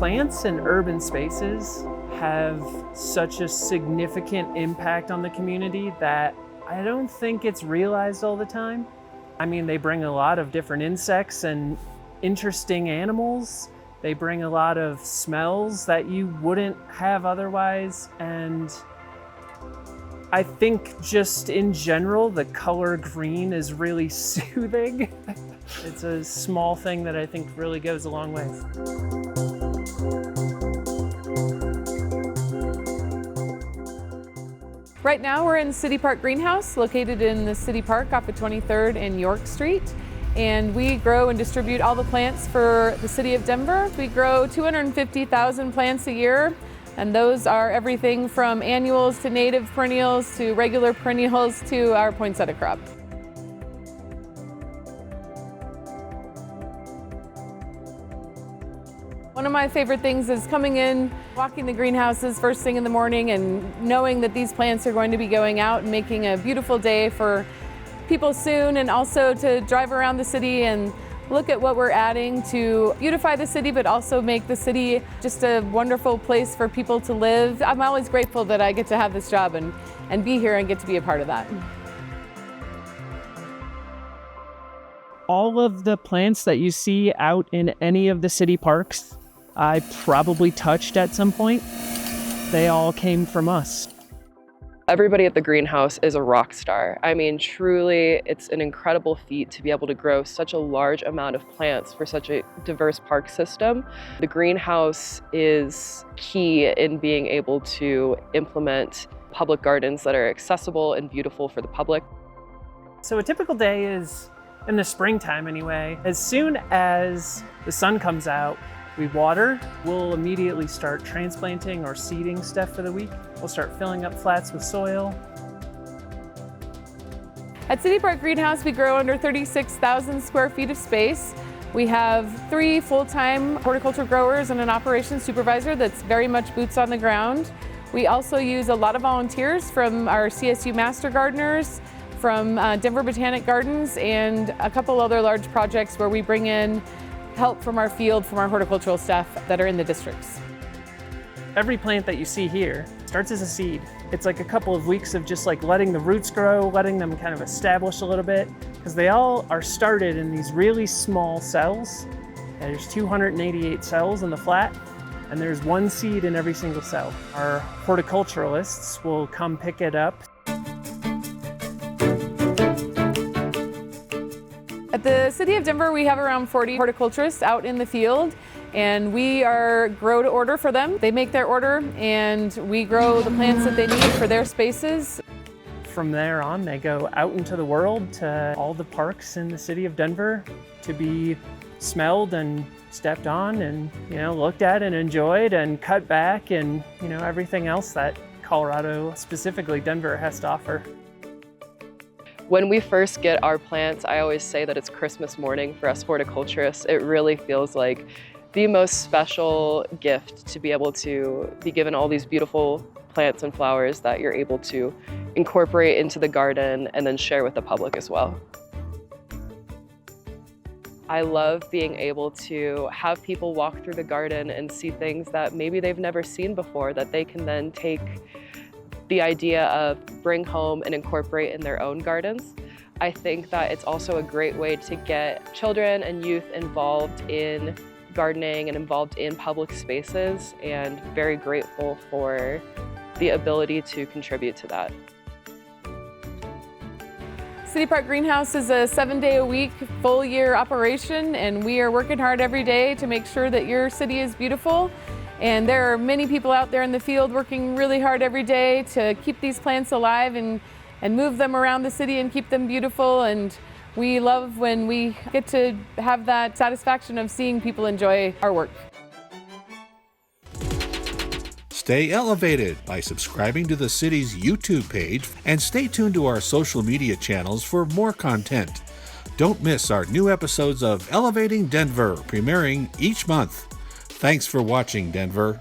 Plants in urban spaces have such a significant impact on the community that I don't think it's realized all the time. I mean, they bring a lot of different insects and interesting animals. They bring a lot of smells that you wouldn't have otherwise. And I think just in general, the color green is really soothing. It's a small thing that I think really goes a long way. Right now we're in City Park Greenhouse, located in the City Park off of 23rd and York Street. And we grow and distribute all the plants for the city of Denver. We grow 250,000 plants a year, and those are everything from annuals to native perennials to regular perennials to our poinsettia crop. One of my favorite things is coming in, walking the greenhouses first thing in the morning and knowing that these plants are going to be going out and making a beautiful day for people soon, and also to drive around the city and look at what we're adding to beautify the city, but also make the city just a wonderful place for people to live. I'm always grateful that I get to have this job and be here and get to be a part of that. All of the plants that you see out in any of the city parks, I probably touched at some point. They all came from us. Everybody at the greenhouse is a rock star. I mean, truly, it's an incredible feat to be able to grow such a large amount of plants for such a diverse park system. The greenhouse is key in being able to implement public gardens that are accessible and beautiful for the public. So a typical day is in the springtime anyway. As soon as the sun comes out, we water. We'll immediately start transplanting or seeding stuff for the week. We'll start filling up flats with soil. At City Park Greenhouse, we grow under 36,000 square feet of space. We have 3 full-time horticulture growers and an operations supervisor that's very much boots on the ground. We also use a lot of volunteers from our CSU Master Gardeners, from Denver Botanic Gardens, and a couple other large projects where we bring in help from our field, from our horticultural staff that are in the districts. Every plant that you see here starts as a seed. It's like a couple of weeks of just like letting the roots grow, letting them kind of establish a little bit, because they all are started in these really small cells. There's 288 cells in the flat, and there's 1 seed in every single cell. Our horticulturalists will come pick it up. At the City of Denver, we have around 40 horticulturists out in the field, and we are grow to order for them. They make their order, and we grow the plants that they need for their spaces. From there on, they go out into the world to all the parks in the city of Denver to be smelled and stepped on and, looked at and enjoyed and cut back and, everything else that Colorado, specifically Denver, has to offer. When we first get our plants, I always say that it's Christmas morning for us horticulturists. It really feels like the most special gift to be able to be given all these beautiful plants and flowers that you're able to incorporate into the garden and then share with the public as well. I love being able to have people walk through the garden and see things that maybe they've never seen before, that they can then take the idea of bring home and incorporate in their own gardens. I think that it's also a great way to get children and youth involved in gardening and involved in public spaces, and very grateful for the ability to contribute to that. City Park Greenhouse is a 7-day-a-week, full-year operation, and we are working hard every day to make sure that your city is beautiful. And there are many people out there in the field working really hard every day to keep these plants alive and move them around the city and keep them beautiful. And we love when we get to have that satisfaction of seeing people enjoy our work. Stay elevated by subscribing to the city's YouTube page and stay tuned to our social media channels for more content. Don't miss our new episodes of Elevating Denver, premiering each month. Thanks for watching, Denver.